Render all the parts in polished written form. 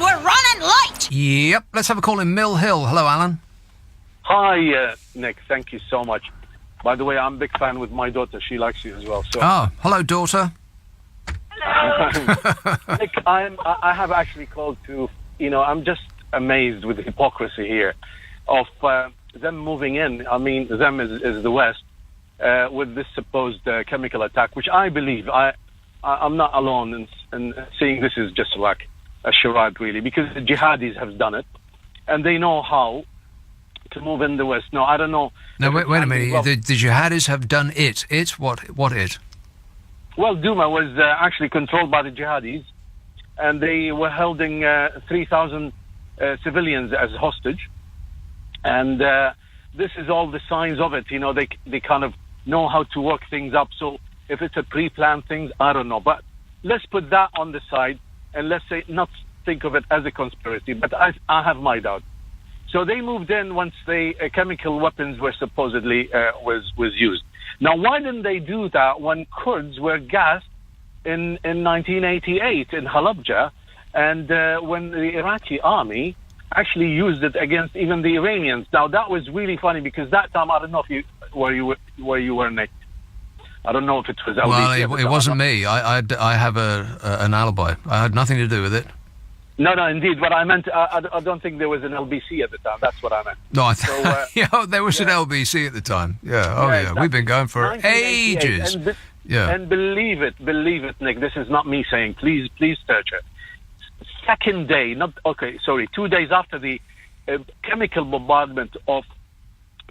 we're running late! Yep, let's have a call in Mill Hill. Hello, Alan. Hi, Nick. Thank you so much. By the way, I'm a big fan with my daughter. She likes you as well. So. Oh, hello, daughter. Nick, I have actually called to, I'm just amazed with the hypocrisy here of them moving in. I mean, them is the West, with this supposed chemical attack, which I believe, I'm not alone in seeing this is just like a charade, really, because the jihadis have done it, and they know how to move in the West. No, I don't know. No, wait a minute. Well, the jihadis have done it. It's what it? Well, Douma was actually controlled by the jihadis, and they were holding 3,000 civilians as hostage. And this is all the signs of it. They kind of know how to work things up. So if it's a pre-planned thing, I don't know. But let's put that on the side, and let's say not think of it as a conspiracy. But I have my doubt. So they moved in once the chemical weapons were supposedly was used. Now, why didn't they do that when Kurds were gassed in 1988 in Halabja, and when the Iraqi army actually used it against even the Iranians? Now, that was really funny because that time, I don't know if where you were, Nick. I don't know if it was LBC. Well, it wasn't me. I have an alibi. I had nothing to do with it. No, indeed. What I meant, I don't think there was an LBC at the time. That's what I meant. No, there was an LBC at the time. Yeah, yeah. We've been going for ages. And believe it, Nick. This is not me saying. Please search it. Second day, 2 days after the chemical bombardment of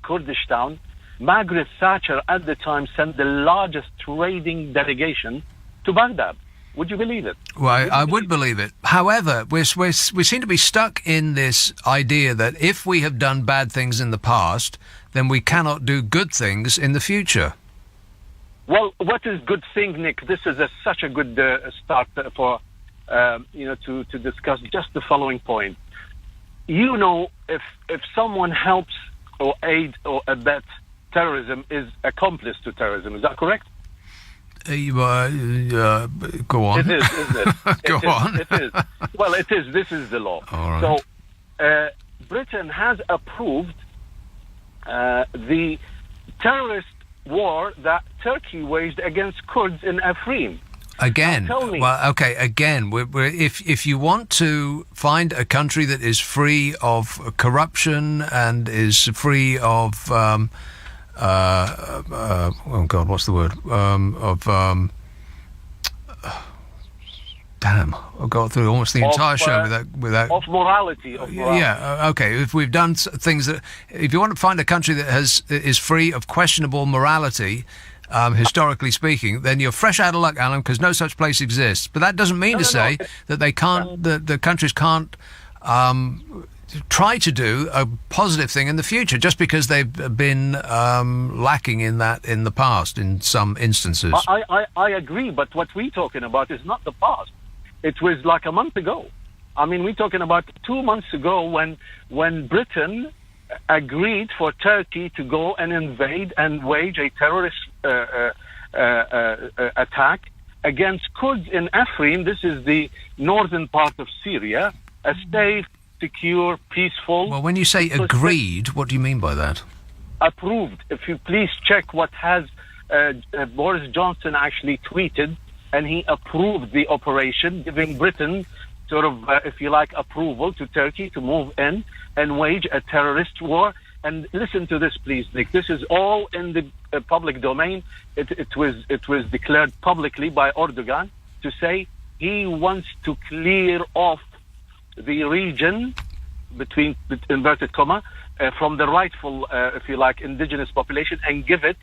Kurdish town, Margaret Thatcher at the time sent the largest trading delegation to Baghdad. Would you believe it? Well, I would believe it. However, we seem to be stuck in this idea that if we have done bad things in the past, then we cannot do good things in the future. Well, what is good thing, Nick? This is such a good start for to discuss just the following point. If someone helps or aids or abets terrorism, is accomplice to terrorism. Is that correct? Go on. It is, isn't it? Go on. It is. Well, it is. This is the law. All right. So, Britain has approved the terrorist war that Turkey waged against Kurds in Afrin. Again, now, tell me. Well, okay. Again, if you want to find a country that is free of corruption and is free of oh God, what's the word? Damn, I've got through almost the entire show without of morality. Yeah, okay. If we've done things that, if you want to find a country that is free of questionable morality, historically speaking, then you're fresh out of luck, Alan, because no such place exists. But that doesn't mean to say that they can't, the countries can't try to do a positive thing in the future, just because they've been lacking in that in the past in some instances. I agree, but what we're talking about is not the past. It was like a month ago. I mean, we're talking about 2 months ago when Britain agreed for Turkey to go and invade and wage a terrorist attack against Kurds in Afrin. This is the northern part of Syria, a safe, secure, peaceful... Well, when you say agreed, what do you mean by that? Approved. If you please check what has Boris Johnson actually tweeted, and he approved the operation, giving Britain sort of, if you like, approval to Turkey to move in and wage a terrorist war. And listen to this, please, Nick. This is all in the public domain. It was declared publicly by Erdogan to say he wants to clear off the region, between inverted comma, from the rightful, if you like, indigenous population, and give it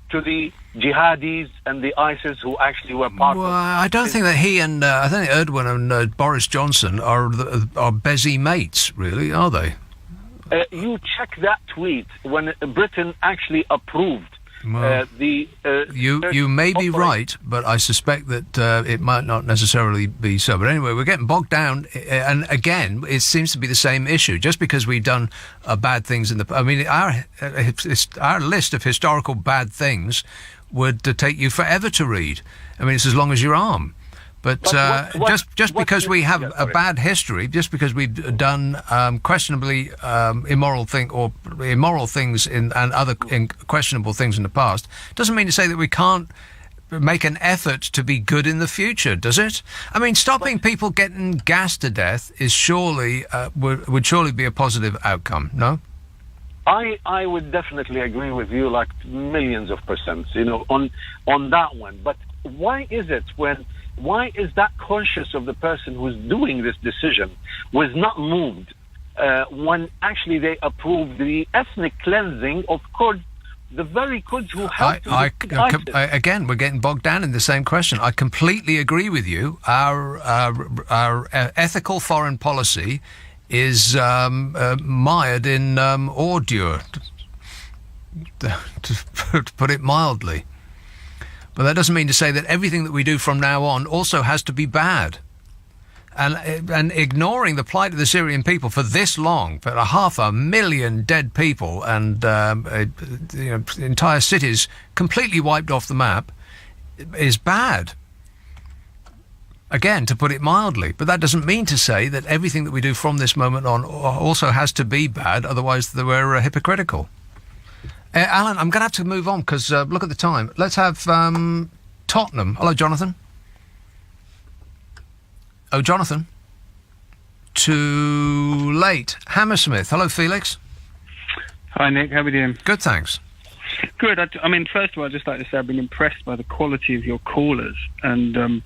to the jihadis and the ISIS who actually were part of it. I don't think that he and I think Erdogan and Boris Johnson are busy mates, really, are they? You check that tweet when Britain actually approved the... You may be right, but I suspect that it might not necessarily be so. But anyway, we're getting bogged down, and again, it seems to be the same issue. Just because we've done bad things in the... I mean, our list of historical bad things would take you forever to read. I mean, it's as long as your arm. But just because we have a bad history, just because we've done questionably immoral things and other questionable things in the past, doesn't mean to say that we can't make an effort to be good in the future, does it? I mean, stopping people getting gassed to death is surely would surely be a positive outcome, no? I would definitely agree with you, like millions of percent, on that one. But why is that conscience of the person who's doing this decision was not moved when actually they approved the ethnic cleansing of Kurds, the very Kurds who helped again, we're getting bogged down in the same question. I completely agree with you. Our ethical foreign policy is mired in ordure, to put it mildly. But that doesn't mean to say that everything that we do from now on also has to be bad. And ignoring the plight of the Syrian people for this long, for 500,000 dead people and entire cities completely wiped off the map, is bad. Again, to put it mildly. But that doesn't mean to say that everything that we do from this moment on also has to be bad, otherwise we're hypocritical. Alan, I'm going to have to move on because look at the time. Let's have Tottenham. Hello, Jonathan. Oh, Jonathan. Too late. Hammersmith. Hello, Felix. Hi, Nick. How are we doing? Good, thanks. Good. I mean, first of all, I'd just like to say I've been impressed by the quality of your callers, and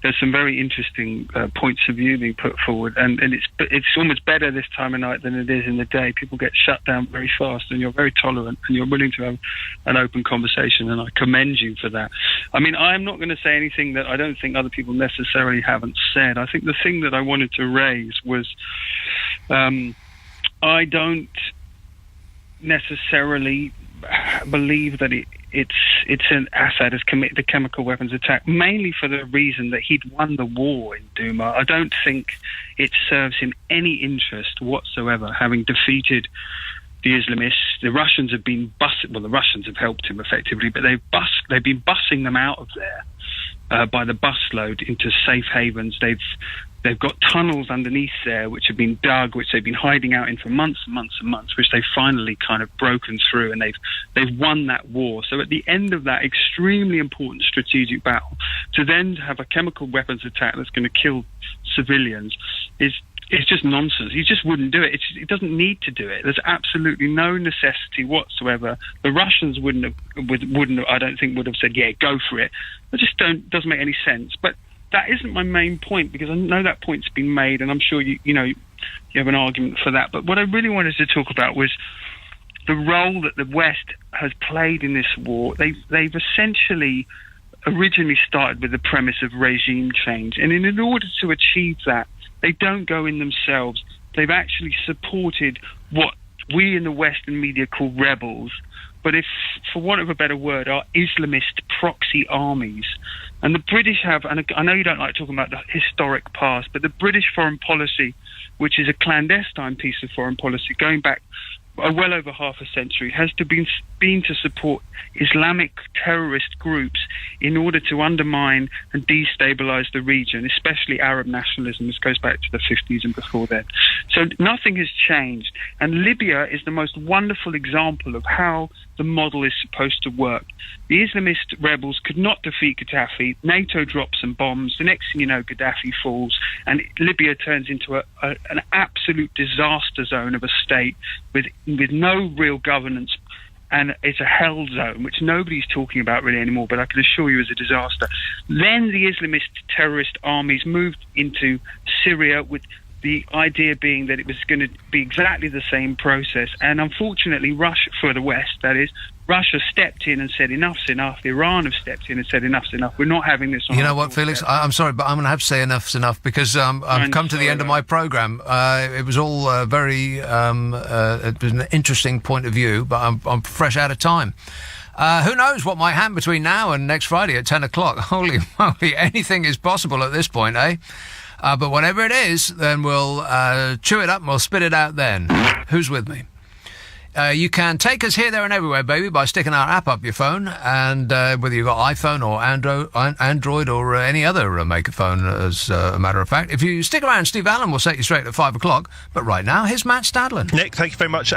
there's some very interesting points of view being put forward, and it's almost better this time of night than it is in the day. People get shut down very fast, and you're very tolerant, and you're willing to have an open conversation, and I commend you for that. I mean, I'm not going to say anything that I don't think other people necessarily haven't said. I think the thing that I wanted to raise was I don't necessarily believe that it's an Assad has committed a chemical weapons attack, mainly for the reason that he'd won the war in Douma. I don't think it serves him any interest whatsoever, having defeated the Islamists. The Russians have been the Russians have helped him effectively, but they've been bussing them out of there by the busload into safe havens. They've got tunnels underneath there which have been dug, which they've been hiding out in for months and months and months, which they've finally kind of broken through, and they've won that war. So at the end of that extremely important strategic battle, to then have a chemical weapons attack that's going to kill civilians is just nonsense. He just wouldn't do it. He doesn't need to do it. There's absolutely no necessity whatsoever. The Russians wouldn't I don't think would have said, yeah, go for it. It just doesn't make any sense. But that isn't my main point, because I know that point's been made, and I'm sure you have an argument for that. But what I really wanted to talk about was the role that the West has played in this war. They've essentially originally started with the premise of regime change, and in order to achieve that, they don't go in themselves. They've actually supported what we in the Western media call rebels, but if, for want of a better word, are Islamist proxy armies. And the British have, and I know you don't like talking about the historic past, but the British foreign policy, which is a clandestine piece of foreign policy going back well over half a century, has been to support Islamic terrorist groups in order to undermine and destabilize the region, especially Arab nationalism. This goes back to the 50s and before then. So nothing has changed. And Libya is the most wonderful example of how the model is supposed to work. The Islamist rebels could not defeat Gaddafi. NATO drops some bombs. The next thing you know, Gaddafi falls, and Libya turns into an absolute disaster zone of a state with no real governance, and it's a hell zone, which nobody's talking about really anymore, but I can assure you is a disaster. Then the Islamist terrorist armies moved into Syria, with the idea being that it was going to be exactly the same process. And unfortunately, Russia, for the West, that is, Russia stepped in and said enough's enough. Iran have stepped in and said enough's enough. We're not having this on. You know what, Felix? I'm sorry, but I'm going to have to say enough's enough, because I've come to the end of my programme. It was all it was an interesting point of view, but I'm fresh out of time. Who knows what might happen between now and next Friday at 10 o'clock. Holy moly, anything is possible at this point, eh? But whatever it is, then we'll chew it up and we'll spit it out then. Who's with me? You can take us here, there, and everywhere, baby, by sticking our app up your phone, and whether you've got iPhone or Android or any other maker phone, as a matter of fact. If you stick around, Steve Allen will set you straight at 5 o'clock. But right now, here's Matt Stadlin. Nick, thank you very much.